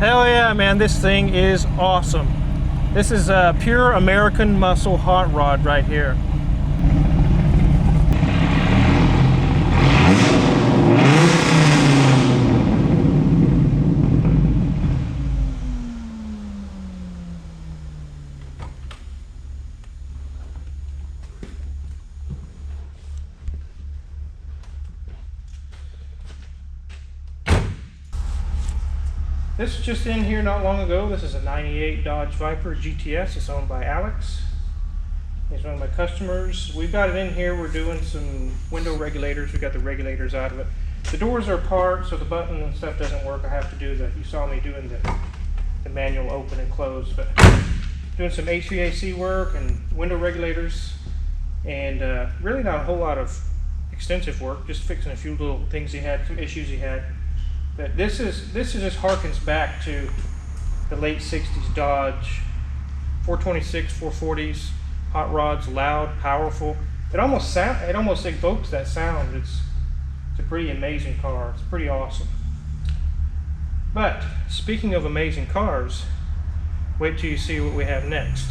Hell yeah, man, this thing is awesome. This is a pure American muscle hot rod right here. This was just in here not long ago. This is a 98 Dodge Viper GTS. It's owned by Alex. He's one of my customers. We've got it in here. We're doing some window regulators. We got the regulators out of it. The doors are apart, so the button and stuff doesn't work. I have to do you saw me doing the manual open and close, but doing some HVAC work and window regulators, and really not a whole lot of extensive work, just fixing a few little things he had, some issues he had. But this just harkens back to the late 60s Dodge 426, 440s, hot rods, loud, powerful. It almost evokes that sound. It's a pretty amazing car. It's pretty awesome. But speaking of amazing cars, wait till you see what we have next.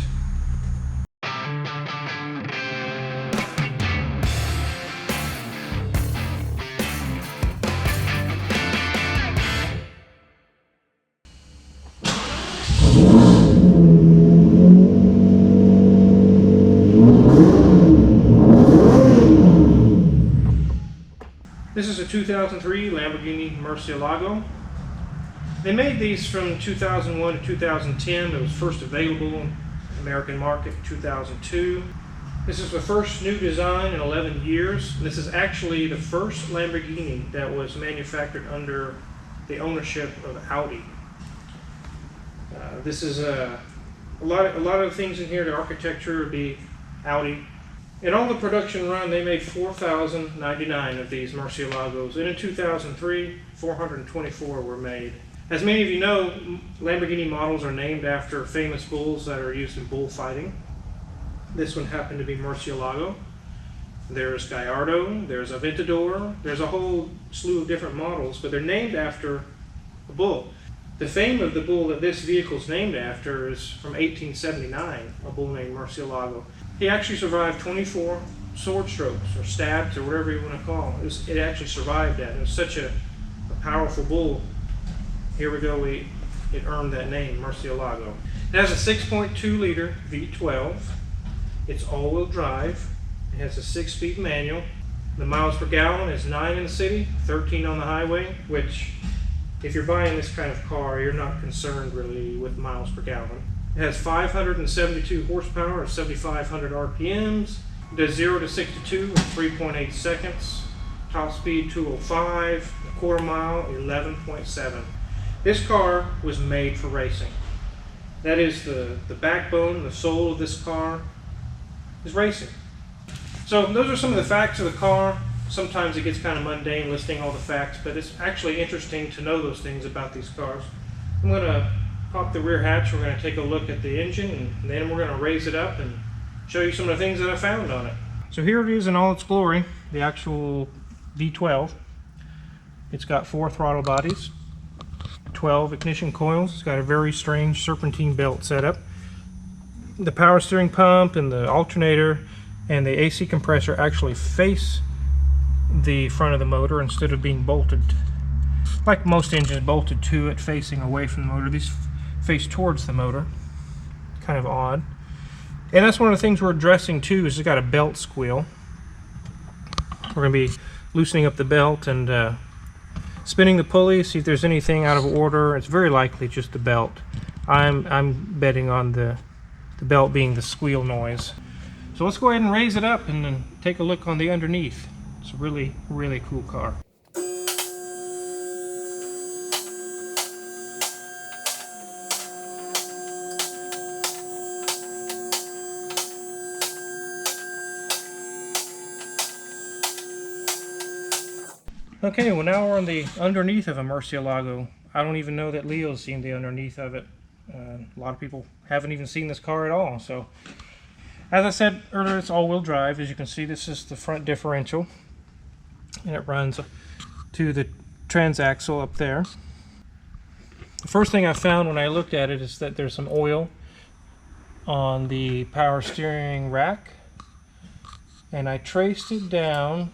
This is a 2003 Lamborghini Murciélago. They made these from 2001 to 2010. It was first available in the American market in 2002. This is the first new design in 11 years. This is actually the first Lamborghini that was manufactured under the ownership of Audi. This is a lot of things in here. The architecture would be Audi. In all the production run, they made 4,099 of these Murciélagos, and in 2003, 424 were made. As many of you know, Lamborghini models are named after famous bulls that are used in bullfighting. This one happened to be Murciélago. There's Gallardo, there's Aventador, there's a whole slew of different models, but they're named after a bull. The fame of the bull that this vehicle is named after is from 1879, a bull named Murciélago. He actually survived 24 sword strokes, or stabs, or whatever you want to call it. It actually survived that. It was such a powerful bull. Here we go, it earned that name, Murciélago. It has a 6.2 liter V12. It's all-wheel drive. It has a 6-speed manual. The miles per gallon is 9 in the city, 13 on the highway, which, if you're buying this kind of car, you're not concerned really with miles per gallon. It has 572 horsepower at 7,500 RPMs. It does 0 to 62 in 3.8 seconds. Top speed 205, a quarter mile 11.7. This car was made for racing. That is the backbone, the soul of this car is racing. So those are some of the facts of the car. Sometimes it gets kind of mundane listing all the facts, but it's actually interesting to know those things about these cars. I'm going to pop the rear hatch. We're going to take a look at the engine, and then we're going to raise it up and show you some of the things that I found on it. So here it is in all its glory, the actual V12. It's got 4 throttle bodies, 12 ignition coils. It's got a very strange serpentine belt setup. The power steering pump and the alternator and the AC compressor actually face the front of the motor instead of being bolted, like most engines, bolted to it, facing away from the motor. These face towards the motor. Kind of odd. And that's one of the things we're addressing too, is it's got a belt squeal. We're going to be loosening up the belt and spinning the pulley, see if there's anything out of order. It's very likely just the belt. I'm betting on the belt being the squeal noise. So let's go ahead and raise it up and then take a look on the underneath. It's a really, really cool car. Okay, well now we're on the underneath of a Murciélago. I don't even know that Leo's seen the underneath of it. A lot of people haven't even seen this car at all. So, as I said earlier, it's all-wheel drive. As you can see, this is the front differential, and it runs to the transaxle up there. The first thing I found when I looked at it is that there's some oil on the power steering rack, and I traced it down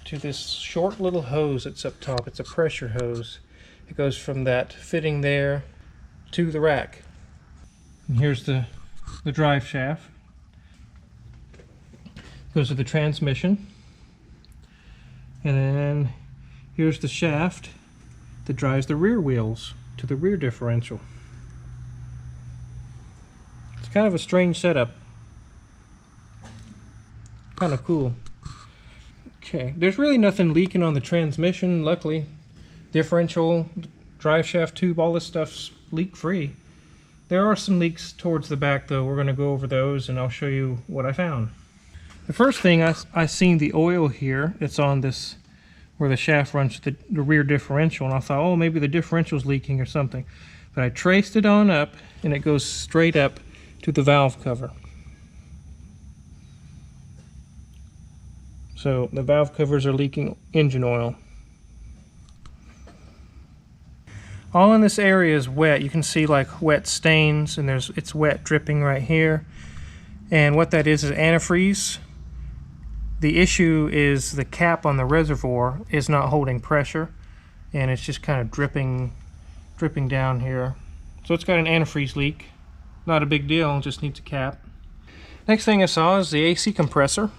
to this short little hose that's up top. It's a pressure hose. It goes from that fitting there to the rack. And here's the drive shaft. Goes to the transmission. And then here's the shaft that drives the rear wheels to the rear differential. It's kind of a strange setup. Kind of cool. Okay, there's really nothing leaking on the transmission, luckily. Differential, drive shaft tube, all this stuff's leak free. There are some leaks towards the back though. We're going to go over those and I'll show you what I found. The first thing I seen the oil here. It's on this where the shaft runs to the rear differential, and I thought, oh, maybe the differential's leaking or something. But I traced it on up and it goes straight up to the valve cover. So the valve covers are leaking engine oil. All in this area is wet. You can see like wet stains, and it's wet dripping right here. And what that is antifreeze. The issue is the cap on the reservoir is not holding pressure, and it's just kind of dripping down here. So it's got an antifreeze leak. Not a big deal, just needs a cap. Next thing I saw is the AC compressor.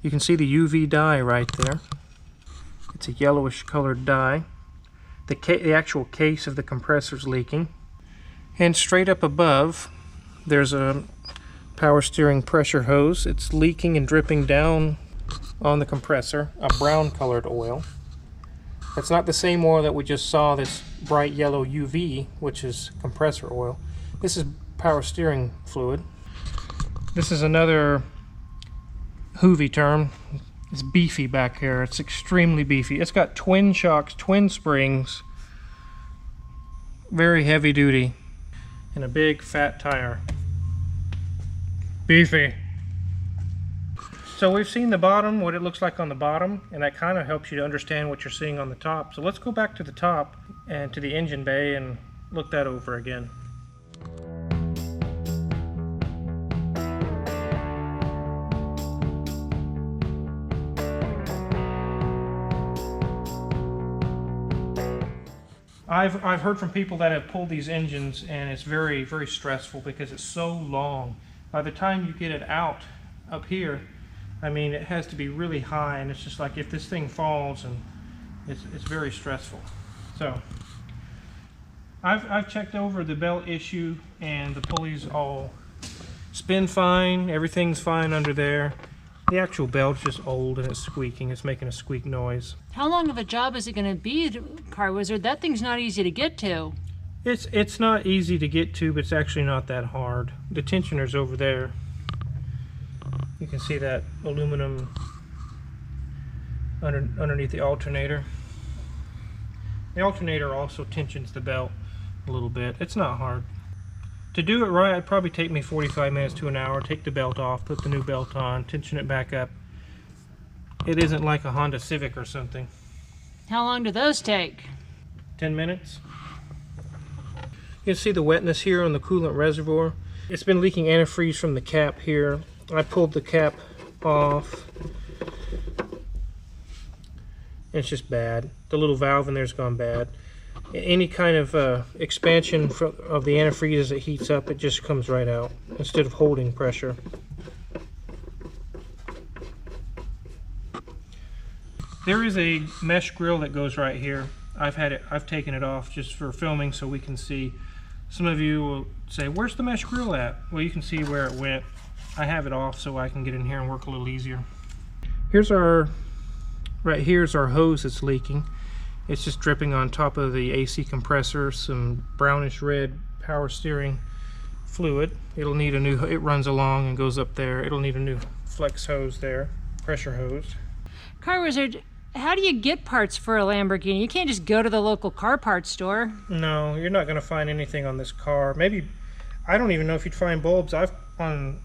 You can see the UV dye right there. It's a yellowish colored dye. The actual case of the compressor is leaking. And straight up above, there's a power steering pressure hose. It's leaking and dripping down on the compressor, a brown colored oil. It's not the same oil that we just saw, this bright yellow UV, which is compressor oil. This is power steering fluid. This is another Hoovy term. It's beefy back here. It's extremely beefy. It's got twin shocks, twin springs, very heavy duty, and a big fat tire. Beefy. So we've seen the bottom, what it looks like on the bottom, and that kind of helps you to understand what you're seeing on the top. So let's go back to the top and to the engine bay and look that over again. I've heard from people that have pulled these engines, and it's very, very stressful because it's so long. By the time you get it out up here, I mean, it has to be really high, and it's just like if this thing falls, and it's very stressful. So I've checked over the belt issue, and the pulleys all spin fine. Everything's fine under there. The actual belt's just old and it's squeaking. It's making a squeak noise. How long of a job is it going to be, Car Wizard? That thing's not easy to get to. It's not easy to get to, but it's actually not that hard. The tensioner's over there. You can see that aluminum underneath the alternator. The alternator also tensions the belt a little bit. It's not hard. To do it right, it'd probably take me 45 minutes to an hour. Take the belt off, put the new belt on, tension it back up. It isn't like a Honda Civic or something. How long do those take? 10 minutes. You can see the wetness here on the coolant reservoir. It's been leaking antifreeze from the cap here. I pulled the cap off. It's just bad. The little valve in there's gone bad. Any kind of expansion of the antifreeze as it heats up, it just comes right out instead of holding pressure. There is a mesh grill that goes right here. I've taken it off just for filming so we can see. Some of you will say, where's the mesh grill at? Well, you can see where it went. I have it off so I can get in here and work a little easier. Right here's our hose that's leaking. It's just dripping on top of the AC compressor, some brownish red power steering fluid. It'll need a new, it runs along and goes up there. It'll need a new flex hose there, pressure hose. Car Wizard, how do you get parts for a Lamborghini? You can't just go to the local car parts store. No, you're not going to find anything on this car. Maybe, I don't even know if you'd find bulbs. Leo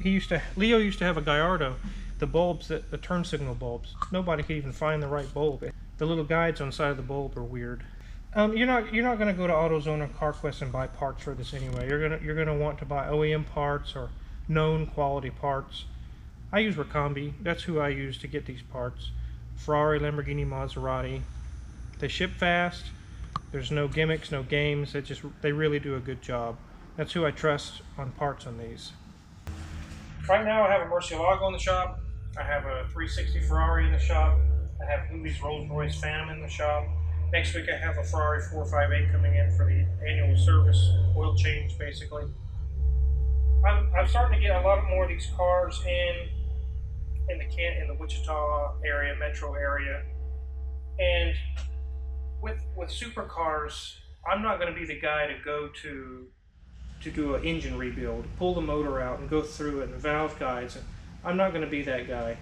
used to have a Gallardo. The bulbs, the turn signal bulbs. Nobody could even find the right bulb. The little guides on the side of the bulb are weird. You're not gonna go to AutoZone or CarQuest and buy parts for this anyway. You're gonna want to buy OEM parts or known quality parts. I use Ricambi. That's who I use to get these parts. Ferrari, Lamborghini, Maserati. They ship fast. There's no gimmicks, no games. They really do a good job. That's who I trust on parts on these. Right now I have a Murcielago in the shop. I have a 360 Ferrari in the shop. I have Louis Rolls-Royce Phantom in the shop. Next week I have a Ferrari 458 coming in for the annual service, oil change basically. I'm starting to get a lot more of these cars in the Wichita area, metro area. And with supercars, I'm not going to be the guy to go to do an engine rebuild, pull the motor out and go through it and valve guides. I'm not going to be that guy.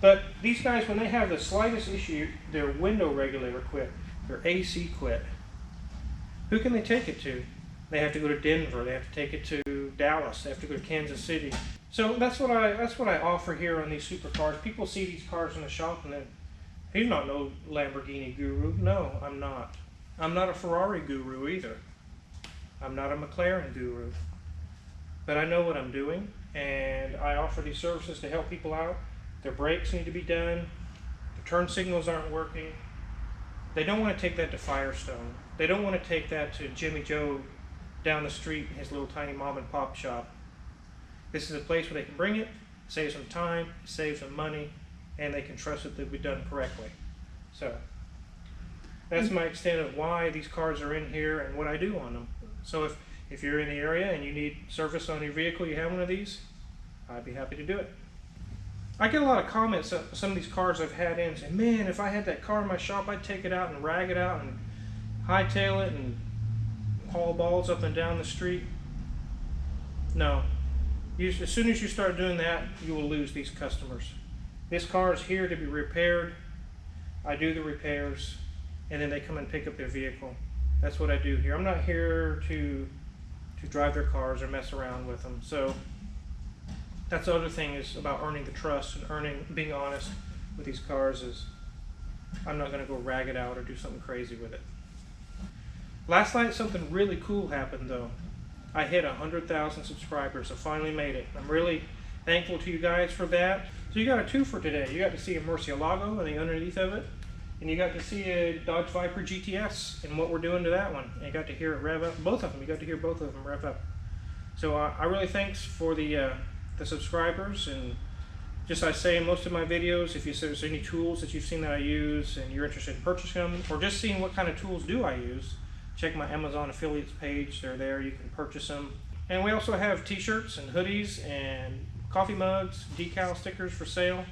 But these guys, when they have the slightest issue, their window regulator quit, their AC quit, who can they take it to? They have to go to Denver, they have to take it to Dallas, they have to go to Kansas City. So that's what I offer here on these supercars. People see these cars in the shop and then, he's not no Lamborghini guru. No, I'm not. I'm not a Ferrari guru either. I'm not a McLaren guru. But I know what I'm doing, and I offer these services to help people out. Their brakes need to be done. The turn signals aren't working. They don't want to take that to Firestone. They don't want to take that to Jimmy Joe down the street in his little tiny mom and pop shop. This is a place where they can bring it, save some time, save some money, and they can trust that they'll be done correctly. So that's my extent of why these cars are in here and what I do on them. So if you're in the area and you need service on your vehicle, you have one of these, I'd be happy to do it. I get a lot of comments on some of these cars I've had in saying, man, if I had that car in my shop, I'd take it out and rag it out and hightail it and haul balls up and down the street. No. As soon as you start doing that, you will lose these customers. This car is here to be repaired. I do the repairs, and then they come and pick up their vehicle. That's what I do here. I'm not here to drive their cars or mess around with them. So that's the other thing is about earning the trust and being honest with these cars is I'm not going to go rag it out or do something crazy with it. Last night something really cool happened though. I hit 100,000 subscribers. I finally made it. I'm really thankful to you guys for that. So you got a two for today. You got to see a Murcielago and the underneath of it. And you got to see a Dodge Viper GTS and what we're doing to that one. And you got to hear it rev up. Both of them. You got to hear both of them rev up. So I really thanks for the subscribers. And just I say in most of my videos, if there's any tools that you've seen that I use and you're interested in purchasing them or just seeing what kind of tools do I use, check my Amazon affiliates page. They're there. You can purchase them. And we also have t-shirts and hoodies and coffee mugs, decal stickers for sale.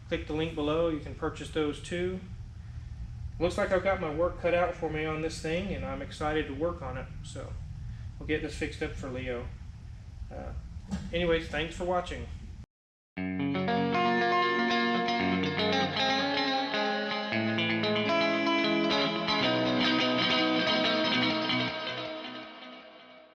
Click the link below. You can purchase those too. Looks like I've got my work cut out for me on this thing, and I'm excited to work on it. So we'll get this fixed up for Leo. Anyways, thanks for watching.